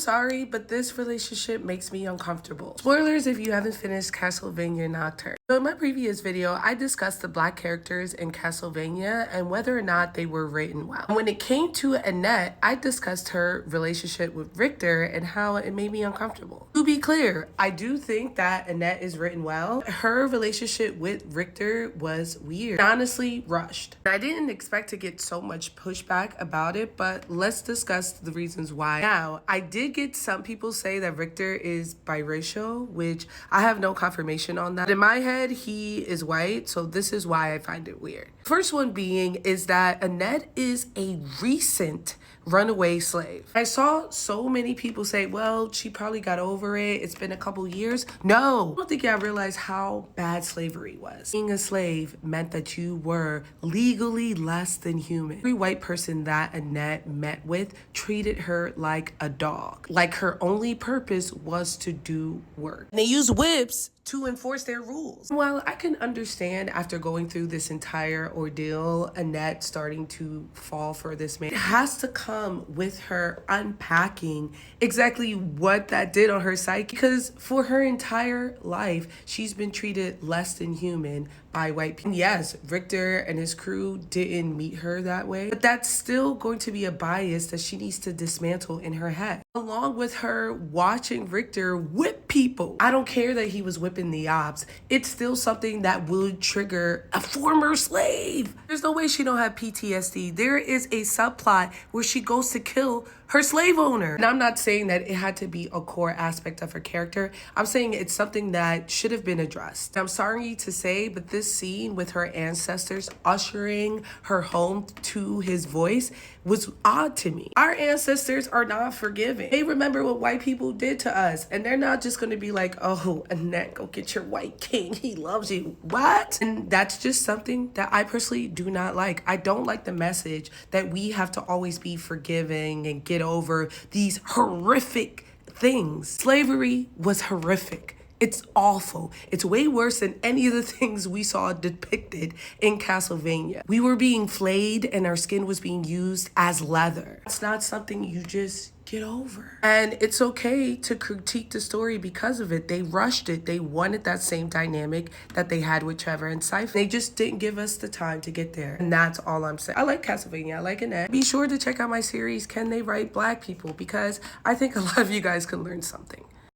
sorry, but this relationship makes me uncomfortable. Spoilers if you haven't finished Castlevania Nocturne. So in my previous video, I discussed the Black characters in Castlevania and whether or not they were written well. When it came to Annette, I discussed her relationship with Richter and how it made me uncomfortable. To be clear, I do think that Annette is written well. Her relationship with Richter was weird, honestly rushed. I didn't expect to get so much pushback about it, but let's discuss the reasons why. Now, I did get some people say that Richter is biracial, which I have no confirmation on that. But in my head, he is white, so this is why I find it weird. First one being is that Annette is a recent runaway slave. I saw so many people say, well, she probably got over it. It's been a couple years. No, I don't think y'all realize how bad slavery was. Being a slave meant that you were legally less than human. Every white person that Annette met with treated her like a dog. Like her only purpose was to do work. And they used whips to enforce their rules. Well, I can understand after going through this entire ordeal, Annette starting to fall for this man. It has to come with her unpacking exactly what that did on her psyche, because for her entire life, she's been treated less than human by white people. Yes, Richter and his crew didn't meet her that way, but that's still going to be a bias that she needs to dismantle in her head. Along with her watching Richter whip people. I don't care that he was whipping the ops. It's still something that would trigger a former slave. There's no way she don't have PTSD. There is a subplot where she goes to kill her slave owner. And I'm not saying that it had to be a core aspect of her character. I'm saying it's something that should have been addressed. I'm sorry to say, but this scene with her ancestors ushering her home to his voice was odd to me. Our ancestors are not forgiving. They remember what white people did to us, and they're not just gonna be like, oh, Annette, go get your white king. He loves you. What? And that's just something that I personally do not like. I don't like the message that we have to always be forgiving and get over these horrific things. Slavery was horrific. It's awful. It's way worse than any of the things we saw depicted in Castlevania. We were being flayed and our skin was being used as leather. It's not something you just get over. And it's okay to critique the story because of it. They rushed it. They wanted that same dynamic that they had with Trevor and Cypher. They just didn't give us the time to get there. And that's all I'm saying. I like Castlevania. I like Annette. Be sure to check out my series, Can They Write Black People? Because I think a lot of you guys can learn something.